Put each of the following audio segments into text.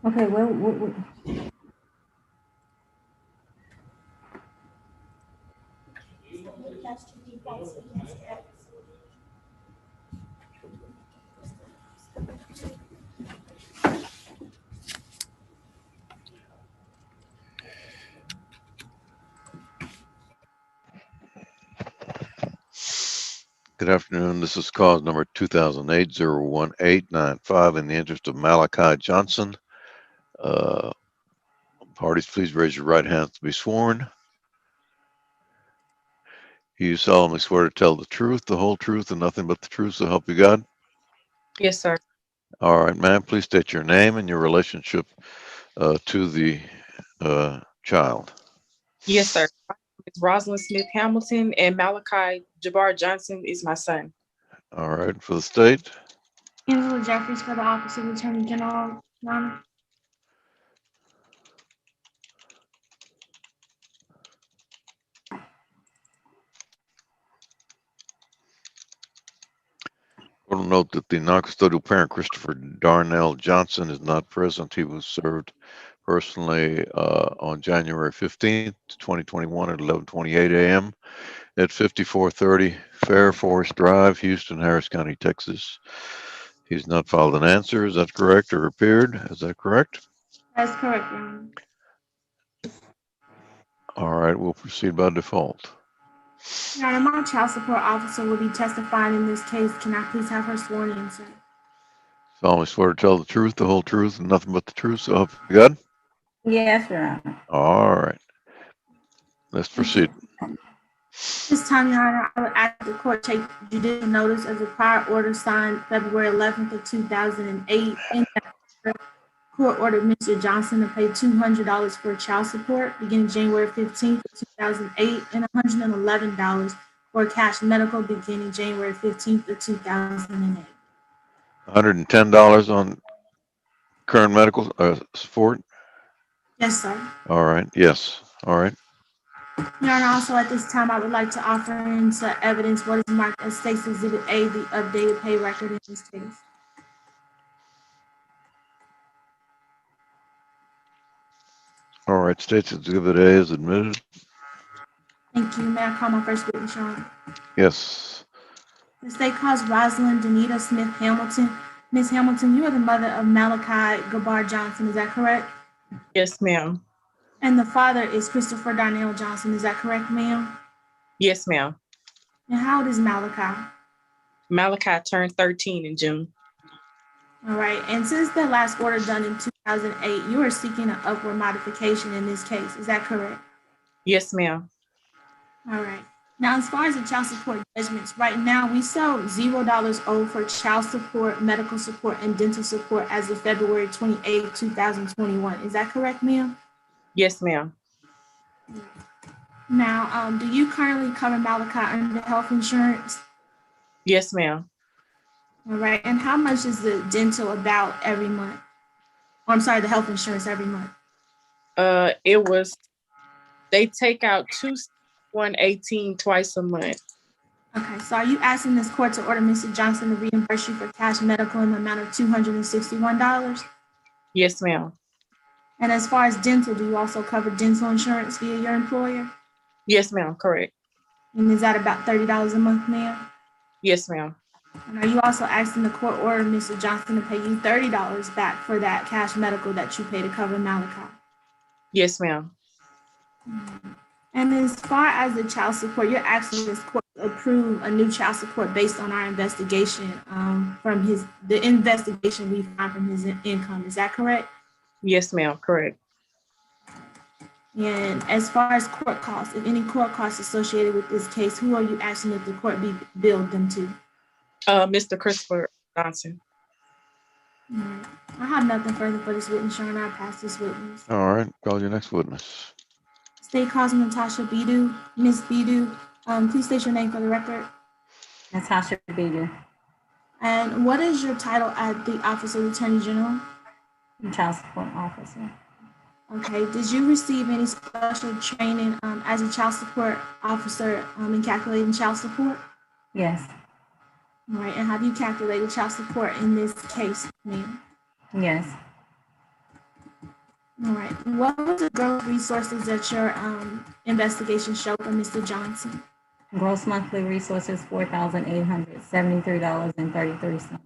Okay, well. Good afternoon. This is cause number 2008-01895 in the interest of Malachi Johnson. Uh, Parties, please raise your right hand to be sworn. You solemnly swear to tell the truth, the whole truth, and nothing but the truth, so help you God? Yes, sir. All right, ma'am, please state your name and your relationship to the child. Yes, sir. It's Rosalind Smith Hamilton and Malachi Jabbar Johnson is my son. All right, for the state. Angela Jeffries for the Office of Attorney General, Your Honor. Court will note that the non-custodial parent, Christopher Darnell Johnson, is not present. He was served personally on January 15th, 2021 at 11:28 a.m. at 5430 Fair Forest Drive, Houston, Harris County, Texas. He's not filed an answer. Is that correct, or appeared? Is that correct? That's correct, Your Honor. All right, we'll proceed by default. Your Honor, my child support officer will be testifying in this case. Can I please have her sworn in, sir? Solemnly swear to tell the truth, the whole truth, and nothing but the truth, so help you God? Yes, Your Honor. All right, let's proceed. This time, Your Honor, I would ask the court take judicial notice of the prior order signed February 11th of 2008. In that court ordered Mr. Johnson to pay $200 for child support beginning January 15th of 2008 and $111 for cash medical beginning January 15th of 2008. $110 on current medical support? Yes, sir. All right, yes. All right. Your Honor, also at this time, I would like to offer into evidence what is marked as State's Exhibit A, the updated pay record in this case. All right, State's Exhibit A is admitted. Thank you. May I call my first witness, Your Honor? Yes. The state calls Rosalind Danita Smith Hamilton. Ms. Hamilton, you are the mother of Malachi Gabar Johnson, is that correct? Yes, ma'am. And the father is Christopher Darnell Johnson, is that correct, ma'am? Yes, ma'am. And how old is Malachi? Malachi turned 13 in June. All right, and since the last order done in 2008, you are seeking an upward modification in this case, is that correct? Yes, ma'am. All right. Now, as far as the child support judgments, right now we sell $0 owed for child support, medical support, and dental support as of February 28, 2021. Is that correct, ma'am? Yes, ma'am. Now, do you currently cover Malachi under health insurance? Yes, ma'am. All right. And how much is the dental about every month? Oh, I'm sorry, the health insurance every month. They take out 118 twice a month. Okay, so are you asking this court to order Mr. Johnson to reimburse you for cash medical in the amount of $261? Yes, ma'am. And as far as dental, do you also cover dental insurance via your employer? Yes, ma'am. Correct. And is that about $30 a month, ma'am? Yes, ma'am. And are you also asking the court order Mr. Johnson to pay you $30 back for that cash medical that you pay to cover Malachi? Yes, ma'am. And as far as the child support, you're asking this court to approve a new child support based on our investigation from the investigation we found from his income. Is that correct? Yes, ma'am. Correct. And as far as court costs, if any court costs associated with this case, who are you asking that the court be billed them to? Mr. Christopher Johnson. Right. I have nothing further for this witness, Your Honor. I pass this witness. All right, call your next witness. State calls Natasha Bidu. Ms. Bidu, please state your name for the record. Natasha Bidu. And what is your title at the Office of Attorney General? Child support officer. Okay. Did you receive any special training as a child support officer in calculating child support? Yes. All right, and have you calculated child support in this case, ma'am? Yes. All right. What was the gross resources that your investigation showed for Mr. Johnson? Gross monthly resources, $4,873.33.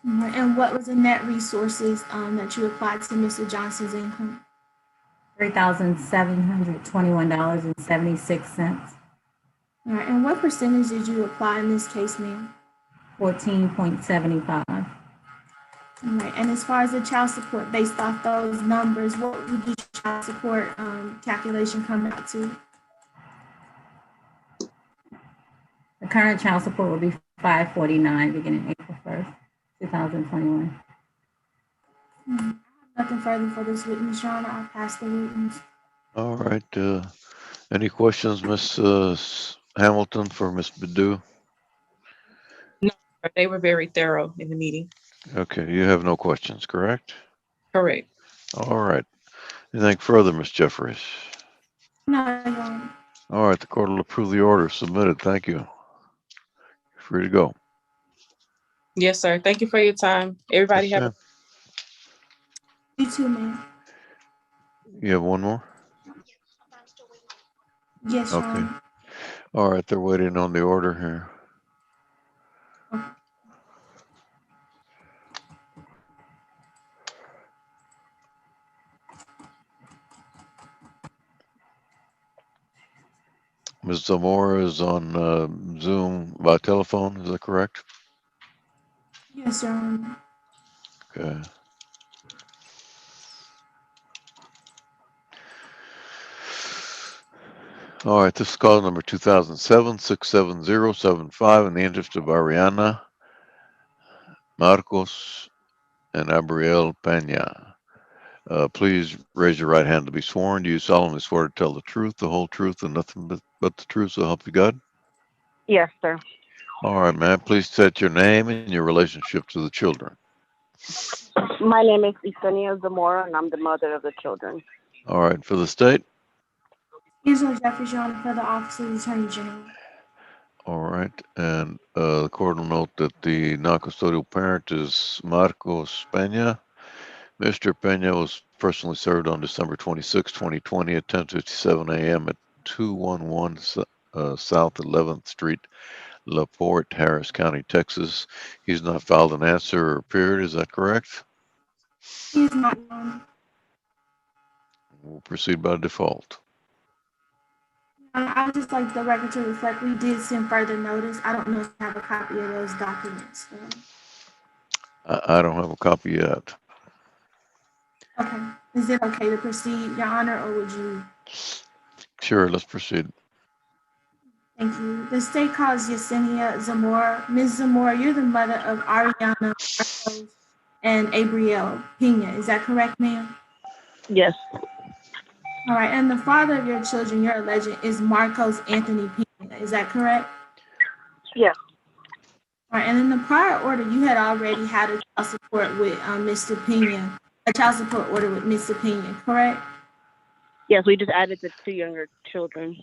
All right, and what was the net resources that you applied to Mr. Johnson's income? $3,721.76. All right, and what percentage did you apply in this case, ma'am? 14.75. All right, and as far as the child support, based off those numbers, what would your child support calculation come out to? The current child support will be $549 beginning April 1st, 2021. Nothing further for this witness, Your Honor. I'll pass the witness. All right. Any questions, Miss Hamilton, for Miss Badu? No, sir, they were very thorough in the meeting. Okay, you have no questions, correct? Correct. All right. Anything further, Miss Jeffries? No, Your Honor. All right, the court will approve the order submitted. Thank you. Free to go. Yes, sir. Thank you for your time. Everybody Yes, have a ma'am. You too, ma'am. You have one more? Yes, Your Okay. Honor. All right, they're waiting on the order here. Okay. Ms. Zamora is on Zoom by telephone. Is that correct? Yes, Your Honor. Okay. All right, this is call number 2007-67075 in the interest of Ariana, Marcos, and Abriel Pena. Please raise your right hand to be sworn. Do you solemnly swear to tell the truth, the whole truth, and nothing but the truth, so help you God? Yes, sir. All right, ma'am. Please state your name and your relationship to the children. My name is Isenia Zamora, and I'm the mother of the children. All right, for the state. Angela Jeffries, Your Honor, for the Office of the Attorney General. All right, and the court will note that the non-custodial parent is Marcos Pena. Mr. Pena was personally served on December 26, 2020 at 10:57 a.m. at 211 South 11th Street, La Porte, Harris County, Texas. He's not filed an answer or appeared. Is that correct? He is not, Your Honor. We'll proceed by default. I would just like the record to reflect we did send further notice. I don't know if you have a copy of those documents. So. I don't have a copy yet. Okay. Is it okay to proceed, Your Honor, or would you? Sure, let's proceed. Thank you. The state calls Yesenia Zamora. Ms. Zamora, you're the mother of Ariana, Marcos, and Abriel Pena. Is that correct, ma'am? Yes, All right. And the father of your children, you're alleging, is Marcos Anthony Pena. Is that correct? yes, All right. And in the prior order, you had already had a child support with Mr. Pena, a child support order with Mr. Pena, correct? yes. We just added the two younger children.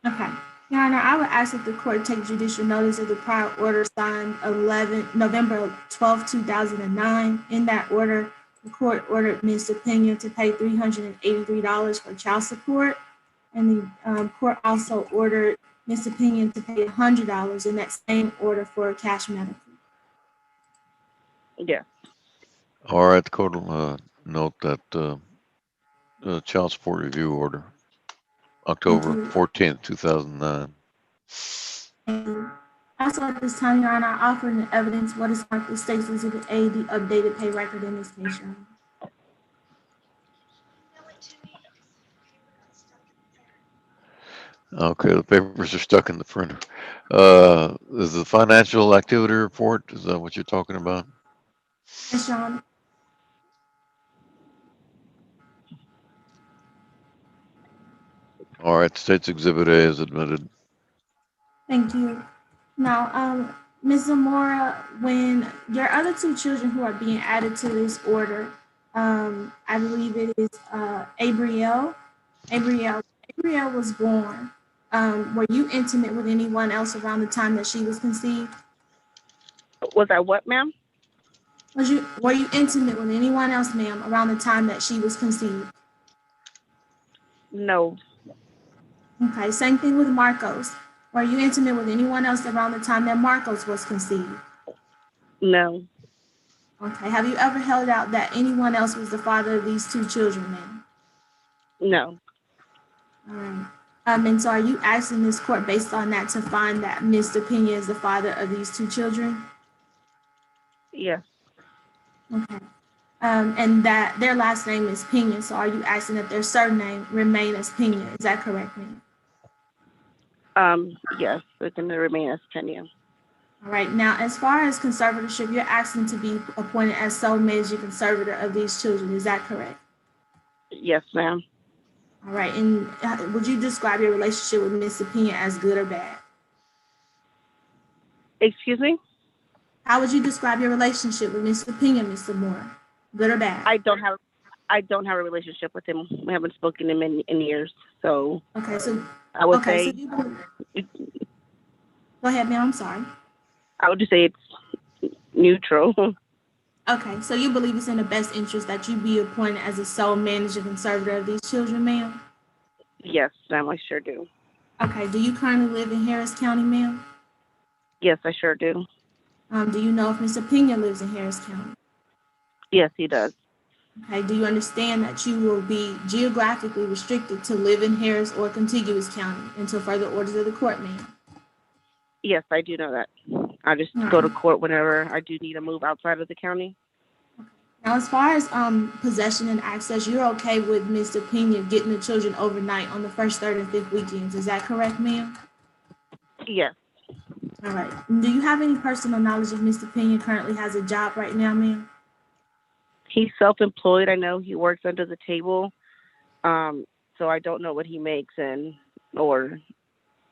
Okay. Your Honor, I would ask that the court take judicial notice of the prior order signed November 12, 2009. In that order, the court ordered Mr. Pena to pay $383 for child support. And the court also ordered Mr. Pena to pay $100 in that same order for cash medical. Yes. All right, the court will note that child support review order, October 14th, 2009. And also at this time, Your Honor, I offer in evidence what is marked as State's Exhibit A, the updated pay record in this case, Your Honor. Okay, the papers are stuck in the printer. Is the financial activity report, is that what you're talking about? Yes, Your Honor. All right, State's Exhibit A is admitted. Thank you. Now, Ms. Zamora, when your other two children who are being added to this order, I believe it is Abriel. Abriel was born. Were you intimate with anyone else around the time that she was conceived? Was I what, ma'am? Were you intimate with anyone else, ma'am, around the time that she was conceived? No, Okay, same thing with Marcos. Were you intimate with anyone else around the time that Marcos was conceived? no, Okay, have you ever held out that anyone else was the father of these two children, ma'am? no. All right. And so are you asking this court based on that to find that Mr. Pena is the father of these two children? Yes, Okay. And that their last name is Pena, so are you asking that their surname remain as Pena? Is that correct, ma'am? yes, it's going to remain as Kenya. All right. Now, as far as conservatorship, you're asking to be appointed as sole managing conservator of these children. Is that correct? Yes, ma'am. All right. And would you describe your relationship with Mr. Pena as good or bad? Excuse me? How would you describe your relationship with Mr. Pena, Mr. Moore? Good or bad? I don't have a relationship with him. We haven't spoken in years. So Okay. So I would okay. say So you go ahead, ma'am. I'm sorry. I would just say it's neutral. Okay. So you believe it's in the best interest that you be appointed as a sole managing conservator of these children, ma'am? Yes, ma'am, I sure do. Okay. Do you currently live in Harris County, ma'am? Yes, I sure do. Do you know if Mr. Pena lives in Harris County? Yes, he does. Okay, do you understand that you will be geographically restricted to live in Harris or contiguous county until further orders of the court, ma'am? Yes, I do know that. I just All go to right. court whenever I do need to move outside of the county. Now, as far as possession and access, you're okay with Mr. Pena getting the children overnight on the first, third, and fifth weekends. Is that correct, ma'am? Yes, All right. Do you have any personal knowledge if Mr. Pena currently has a job right now, ma'am? he's self-employed. I know he works under the table. So I don't know what he makes or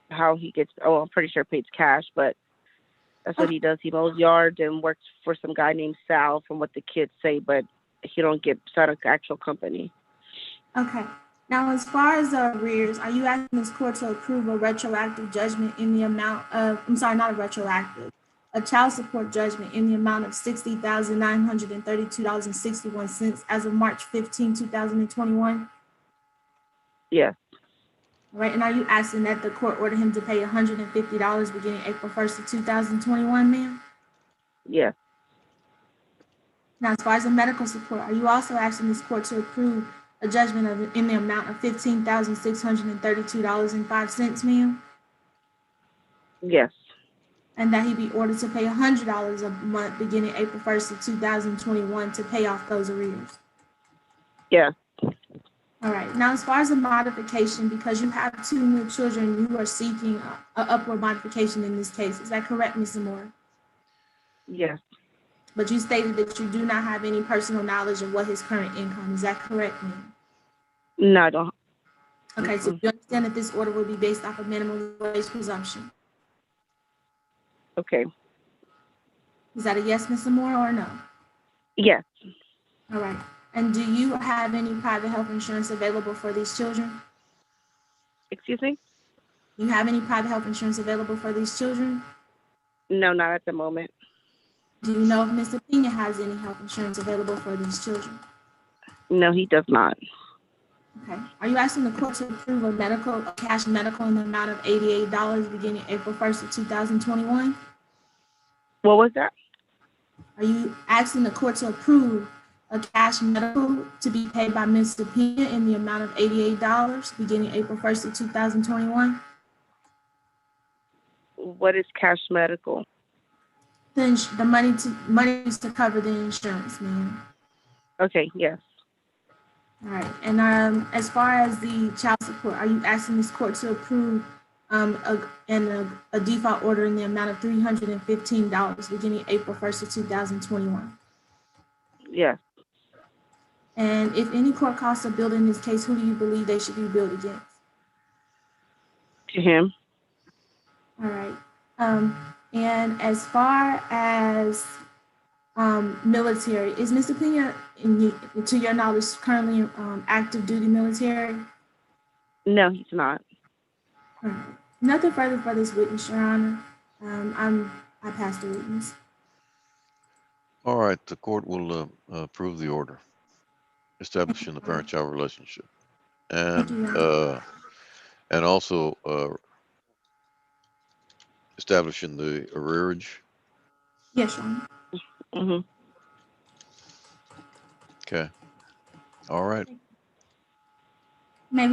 how he gets. Oh, I'm pretty sure he pays cash, but that's what he does. He mows yards and works for some guy named Sal, from what the kids say, but he don't get out of actual company. Okay. Now, as far as the arrears, are you asking this court to approve a retroactive judgment in the amount of, I'm sorry, not a retroactive, a child support judgment in the amount of $60,932.61 as of March 15, 2021? Yes, All right. And are you asking that the court order him to pay $150 beginning April 1st of 2021, ma'am? yes, Now, as far as the medical support, are you also asking this court to approve a judgment in the amount of $15,632.05, ma'am? yes, And that he be ordered to pay $100 a month beginning April 1st of 2021 to pay off those arrears. yes, All right. Now, as far as the modification, because you have two new children, you are seeking an upward modification in this case. Is that correct, Mr. Moore? yes. But you stated that you do not have any personal knowledge of what his current income. Is that correct, ma'am? No, I don't. Okay. So you understand that this order will be based off of minimum wage presumption. Okay. Is that a yes, Mr. Moore, or no? Yes. All right. And do you have any private health insurance available for these children? Excuse me? Do you have any private health insurance available for these children? No, not at the moment. Do you know if Mr. Pena has any health insurance available for these children? No, he does not. Okay. Are you asking the court to approve a cash medical in the amount of $88 beginning April 1st of 2021? What was that? Are you asking the court to approve a cash medical to be paid by Mr. Pena in the amount of $88 beginning April 1st of 2021? What is cash medical? The money is to cover the insurance, ma'am. Okay, yes. All right. And as far as the child support, are you asking this court to approve a default order in the amount of $315 beginning April 1st of 2021? Yes. And if any court costs are billed in this case, who do you believe they should be billed against? To him? All right. And as far as military, is Mr. Pena, to your knowledge, currently active duty military? No, he's not. All right. Nothing further for this witness, Your Honor. I pass the witness. All right, the court will approve the order establishing the parent-child relationship, Thank and you, Your Honor. also establishing the arrearage. Yes, Your Honor. hmm Okay. All right. May we